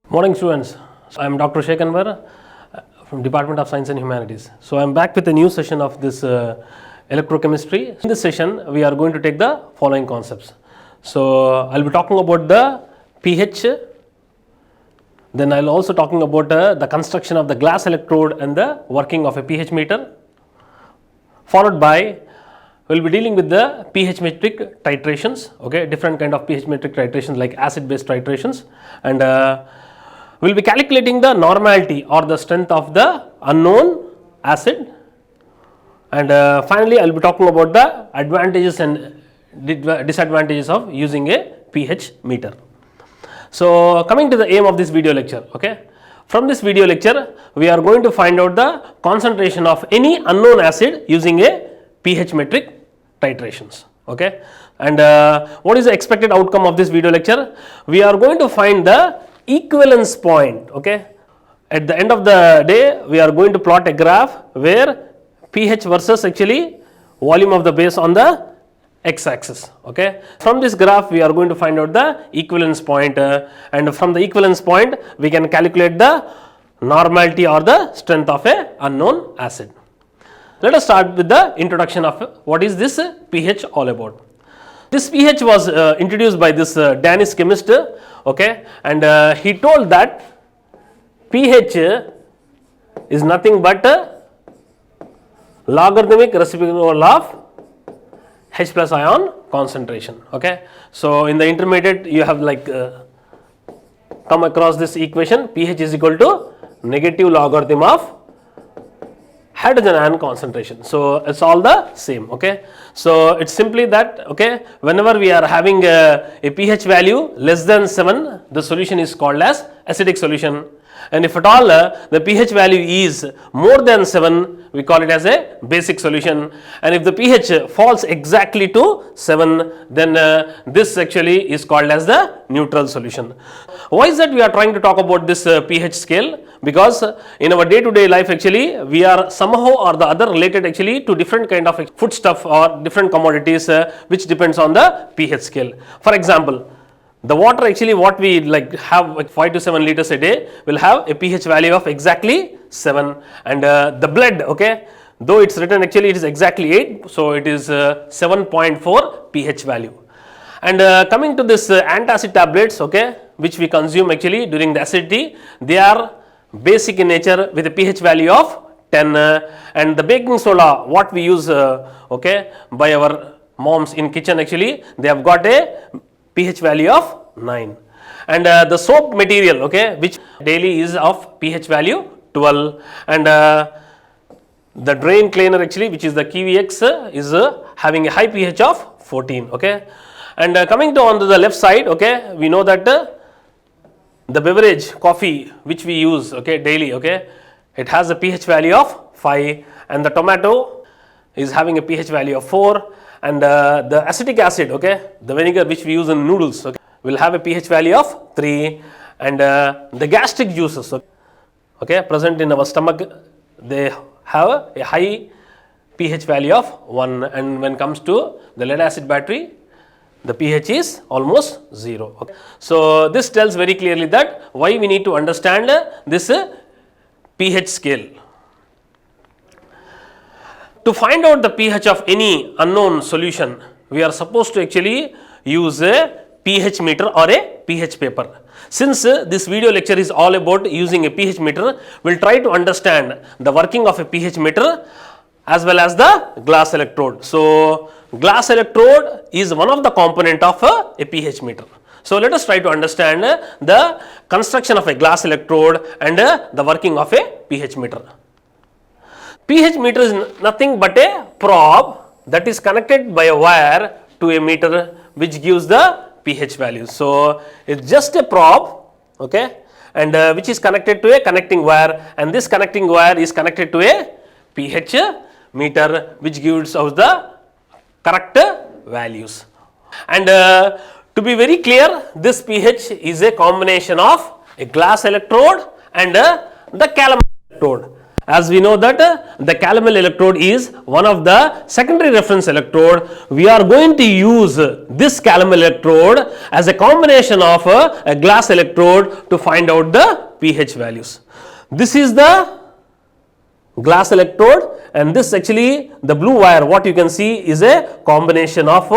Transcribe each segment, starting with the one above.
Morning students, I am Dr. Sheikh Anwar from Department of Science and Humanities. So I am back with a new session of this electrochemistry. In this session we are going to take the following concepts. So I will be talking about the pH, then I will also talking about the construction of the glass electrode and the working of a pH meter, followed by we will be dealing with the pH metric titrations, okay, different kind of pH metric titrations like acid base titrations, and we will be calculating the normality or the strength of the unknown acid, and finally I will be talking about the advantages and disadvantages of using a pH meter. So coming to the aim of this video lecture, okay, from this video lecture we are going to find out the concentration of any unknown acid using a pH metric titrations, okay, and what is the expected outcome of this video lecture? We are going to find the equivalence point, okay. At the end of the day we are going to plot a graph where pH versus actually volume of the base on the x-axis, okay. From this graph we are going to find out the equivalence point, and from the equivalence point we can calculate the normality or the strength of a unknown acid. Let us start with the introduction of what is this pH all about. This pH was introduced by this Danish chemist, okay, and he told that pH is nothing but logarithmic reciprocal of H plus ion concentration, okay. So in the intermediate you have like come across this equation, pH is equal to negative logarithm of hydrogen ion concentration. So it's all the same, okay. So it's simply that, okay, whenever we are having a pH value less than 7, the solution is called as acidic solution, and if at all the pH value is more than 7, we call it as a basic solution, and if the pH falls exactly to 7, then this actually is called as the neutral solution. Why is that we are trying to talk about this pH scale? Because in our day to day life actually we are somehow or the other related actually to different kind of foodstuff or different commodities which depends on the pH scale. For example, the water actually what we like have like 5 to 7 liters a day will have a pH value of exactly 7, and the blood, okay, though it's written actually it is exactly 8, so it is 7.4 pH value. And coming to this antacid tablets, okay, which we consume actually during the acidity, they are basic in nature with a pH value of 10, and the baking soda what we use okay by our moms in kitchen actually they have got a pH value of 9, and the soap material, okay, which daily is of pH value 12, and the drain cleaner actually which is the Kiwi X is having a high pH of 14, okay. And coming to on to the left side, okay, we know that the beverage coffee which we use, okay, daily, okay, it has a pH value of 5, and the tomato is having a pH value of 4, and the acetic acid, okay, the vinegar which we use in noodles, okay, will have a pH value of 3, and the gastric juices, okay, present in our stomach, they have a high pH value of 1, and when it comes to the lead acid battery, the pH is almost 0. Okay. So this tells very clearly that why we need to understand this pH scale. To find out the pH of any unknown solution, we are supposed to actually use a pH meter or a pH paper. Since this video lecture is all about using a pH meter, we will try to understand the working of a pH meter as well as the glass electrode. So glass electrode is one of the component of a pH meter. So let us try to understand the construction of a glass electrode and the working of a pH meter. pH meter is nothing but a probe that is connected by a wire to a meter which gives the pH value. So it's just a probe, okay, and which is connected to a connecting wire, and this connecting wire is connected to a pH meter which gives us the correct values. And to be very clear, this pH is a combination of a glass electrode and the calomel electrode. As we know that the calomel electrode is one of the secondary reference electrode, we are going to use this calomel electrode as a combination of a glass electrode to find out the pH values. This is the glass electrode, and this actually the blue wire what you can see is a combination of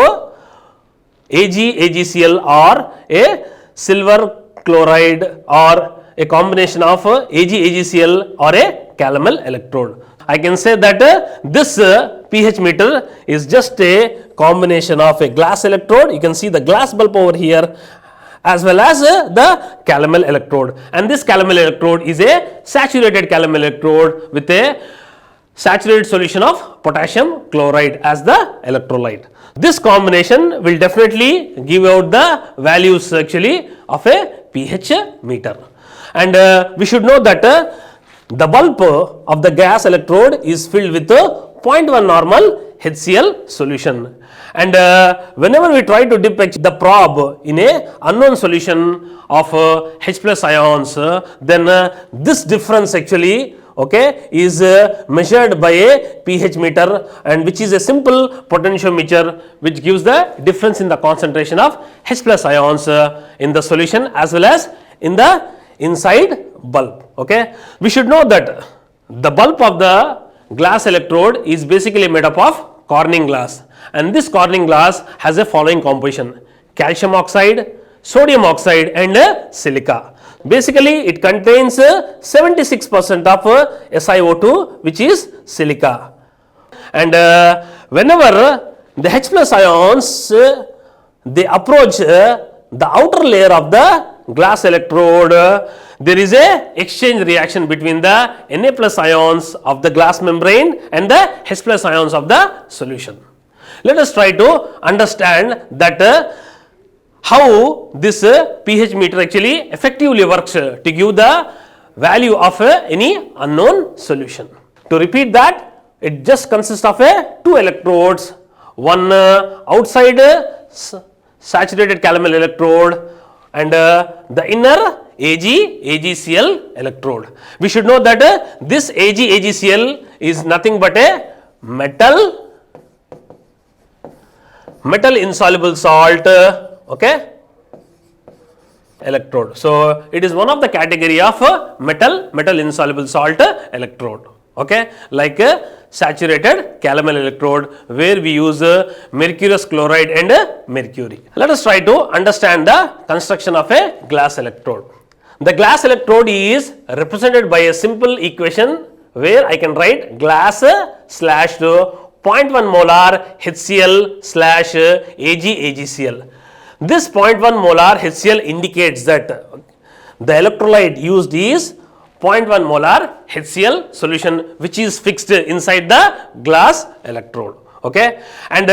AgCl or a silver chloride or a combination of AgCl or a calomel electrode. I can say that this pH meter is just a combination of a glass electrode. You can see the glass bulb over here as well as the calomel electrode, and this calomel electrode is a saturated calomel electrode with a saturated solution of potassium chloride as the electrolyte. This combination will definitely give out the values actually of a pH meter, and we should know that the bulb of the gas electrode is filled with 0.1 normal HCl solution, and whenever we try to dip the probe in a unknown solution of H plus ions, then this difference actually is measured by a pH meter, and which is a simple potentiometer which gives the difference in the concentration of H plus ions in the solution as well as in the inside bulb. We should know that the bulb of the glass electrode is basically made up of Corning glass, and this Corning glass has a following composition: calcium oxide, sodium oxide and silica. Basically it contains 76% of SiO2 which is silica, and whenever the H plus ions they approach the outer layer of the glass electrode, there is a exchange reaction between the Na plus ions of the glass membrane and the H plus ions of the solution. Let us try to understand that how this pH meter actually effectively works to give the value of any unknown solution. To repeat that, it just consists of two electrodes, one outside saturated calomel electrode and the inner AgCl electrode. We should know that this AgCl is nothing but a metal insoluble salt electrode. So it is one of the category of metal insoluble salt electrode, like saturated calomel electrode where we use mercurous chloride and mercury. Let us try to understand the construction of a glass electrode. The glass electrode is represented by a simple equation where I can write glass slash 0.1 molar HCl slash AgCl. This 0.1 molar HCl indicates that the electrolyte used is 0.1 molar HCl solution which is fixed inside the glass electrode. And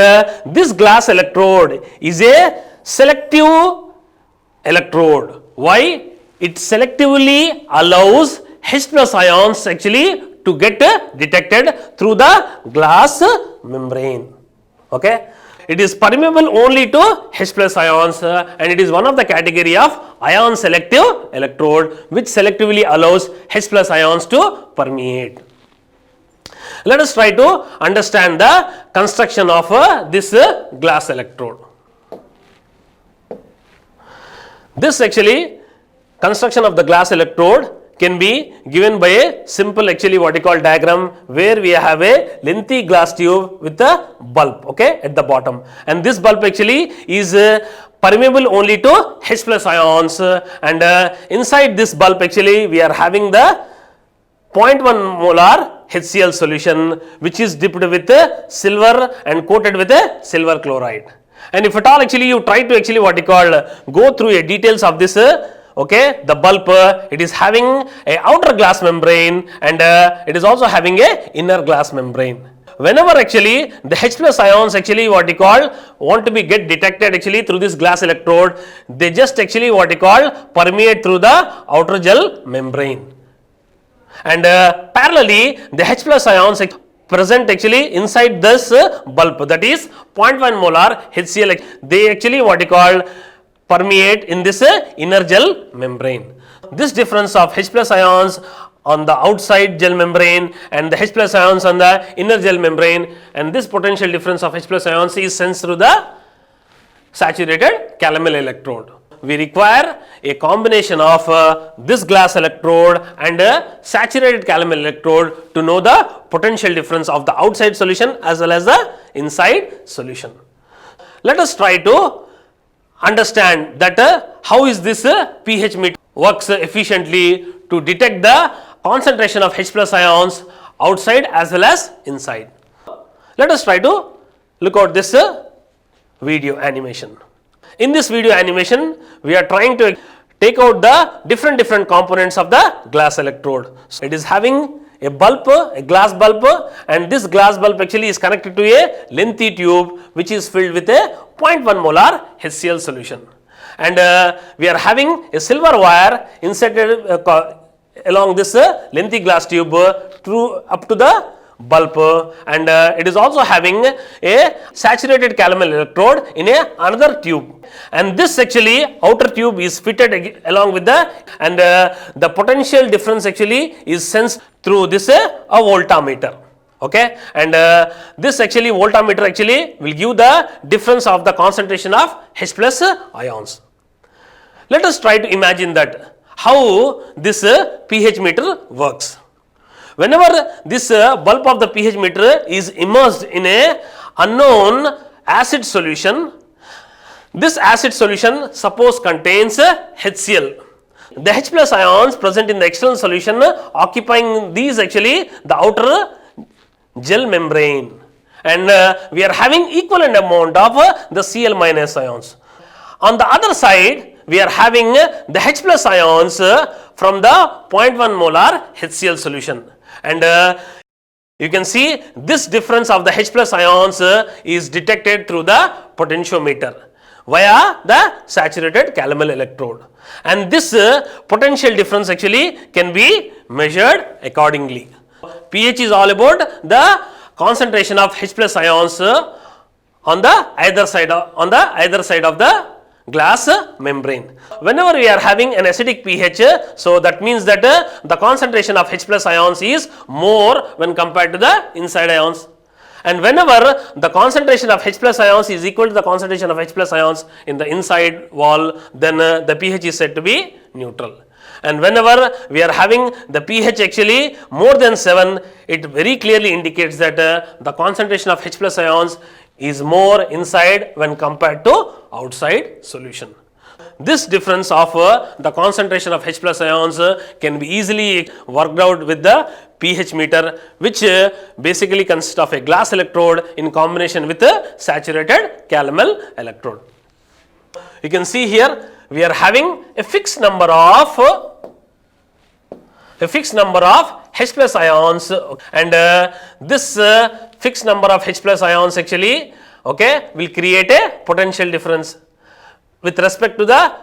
this glass electrode is a selective electrode. Why? It selectively allows H plus ions actually to get detected through the glass membrane. It is permeable only to H plus ions, and it is one of the category of ion selective electrode which selectively allows H plus ions to permeate. Let us try to understand the construction of this glass electrode. This actually construction of the glass electrode can be given by a simple actually what you call diagram where we have a lengthy glass tube with a bulb at the bottom, and this bulb actually is permeable only to H plus ions, and inside this bulb actually we are having the 0.1 molar HCl solution which is dipped with silver and coated with a silver chloride. And if at all actually you try to actually what you call go through a details of this the bulb, it is having a outer glass membrane and it is also having a inner glass membrane. Whenever actually the H plus ions actually what you call want to be get detected actually through this glass electrode, they just actually what you call permeate through the outer gel membrane, and parallelly the H plus ions present actually inside this bulb, that is 0.1 molar HCl, they actually what you call permeate in this inner gel membrane. This difference of H plus ions on the outside gel membrane and the H plus ions on the inner gel membrane, and this potential difference of H plus ions is sensed through the saturated calomel electrode. We require a combination of this glass electrode and a saturated calomel electrode to know the potential difference of the outside solution as well as the inside solution. Let us try to understand that how is this pH meter works efficiently to detect the concentration of H plus ions outside as well as inside. Let us try to look at this video animation. In this video animation, we are trying to take out the different components of the glass electrode. So, it is having a bulb, a glass bulb, and this glass bulb actually is connected to a lengthy tube which is filled with a 0.1 molar HCl solution. And we are having a silver wire inserted along this lengthy glass tube through up to the bulb, and it is also having a saturated calomel electrode in another tube, and this actually outer tube is fitted along with the, and the potential difference actually is sensed through this a voltameter. Okay, and this actually voltameter actually will give the difference of the concentration of H plus ions. Let us try to imagine that how this pH meter works. Whenever this bulb of the pH meter is immersed in a unknown acid solution, this acid solution suppose contains HCl. The H plus ions present in the external solution occupying these actually the outer gel membrane, and we are having equivalent amount of the Cl minus ions. On the other side, we are having the H plus ions from the 0.1 molar HCl solution, and you can see this difference of the H plus ions is detected through the potentiometer via the saturated calomel electrode, and this potential difference actually can be measured accordingly. pH is all about the concentration of H plus ions on the either side of the glass membrane. Whenever we are having an acidic pH, so that means that the concentration of H plus ions is more when compared to the inside ions, and whenever the concentration of H plus ions is equal to the concentration of H plus ions in the inside wall, then the pH is said to be neutral. And whenever we are having the pH actually more than 7, it very clearly indicates that the concentration of H plus ions is more inside when compared to outside solution. This difference of the concentration of H plus ions can be easily worked out with the pH meter, which basically consists of a glass electrode in combination with a saturated calomel electrode. You can see here we are having a fixed number of H plus ions, and this fixed number of H plus ions actually will create a potential difference with respect to the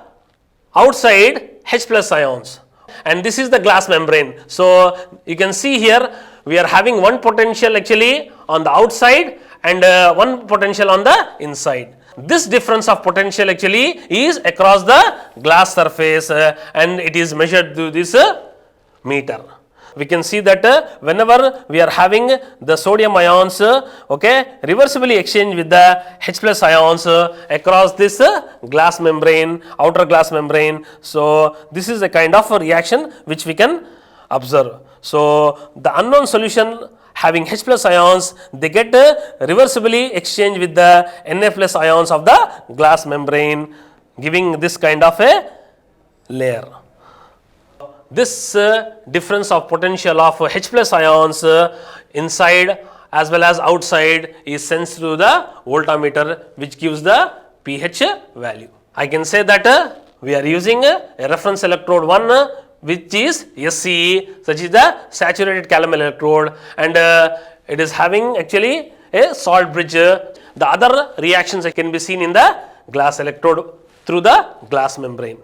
outside H plus ions, and this is the glass membrane. So you can see here we are having one potential actually on the outside and one potential on the inside. This difference of potential actually is across the glass surface and it is measured through this meter. We can see that whenever we are having the sodium ions reversibly exchange with the H plus ions across this glass membrane, outer glass membrane. So this is a kind of a reaction which we can observe. So the unknown solution having H plus ions, they get reversibly exchanged with the Na plus ions of the glass membrane, giving this kind of a layer. This difference of potential of H plus ions inside as well as outside is sensed through the voltameter, which gives the pH value. I can say that we are using a reference electrode 1 which is SCE, such is the saturated calomel electrode, and it is having actually a salt bridge. The other reactions can be seen in the glass electrode through the glass membrane.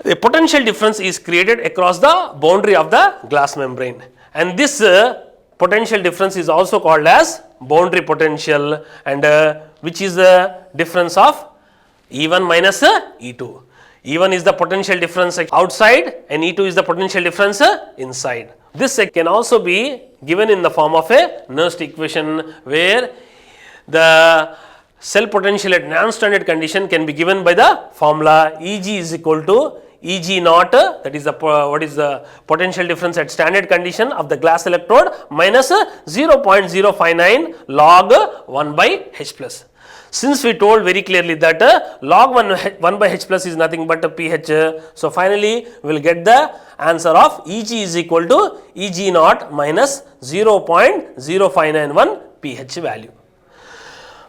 A potential difference is created across the boundary of the glass membrane, and this potential difference is also called as boundary potential, and which is the difference of E1 minus E2. E1 is the potential difference outside and E2 is the potential difference inside. This can also be given in the form of a Nernst equation, where the cell potential at non-standard condition can be given by the formula Eg is equal to Eg naught, that is the what is the potential difference at standard condition of the glass electrode, minus 0.059 log 1 by H plus. Since we told very clearly that log 1 by H plus is nothing but a pH, so finally we will get the answer of Eg is equal to Eg naught minus 0.0591 pH value.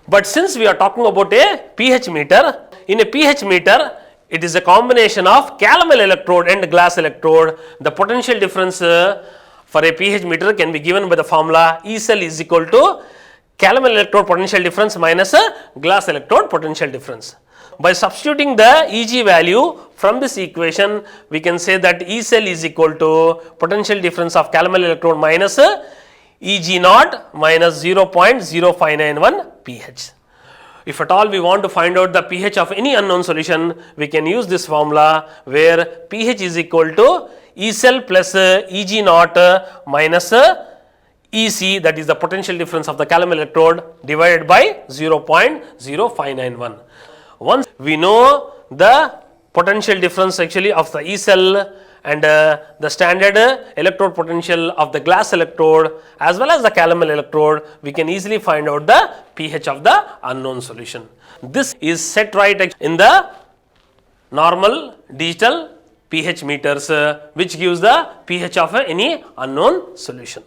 But since we are talking about a pH meter, in a pH meter it is a combination of calomel electrode and glass electrode. The potential difference for a pH meter can be given by the formula E cell is equal to calomel electrode potential difference minus glass electrode potential difference. By substituting the Eg value from this equation, we can say that E cell is equal to potential difference of calomel electrode minus Eg naught minus 0.0591 pH. If at all we want to find out the pH of any unknown solution, we can use this formula, where pH is equal to E cell plus Eg naught minus EC, that is the potential difference of the calomel electrode, divided by 0.0591. Once we know the potential difference actually of the E cell and the standard electrode potential of the glass electrode as well as the calomel electrode, we can easily find out the pH of the unknown solution. This is set right in the normal digital pH meters, which gives the pH of any unknown solution.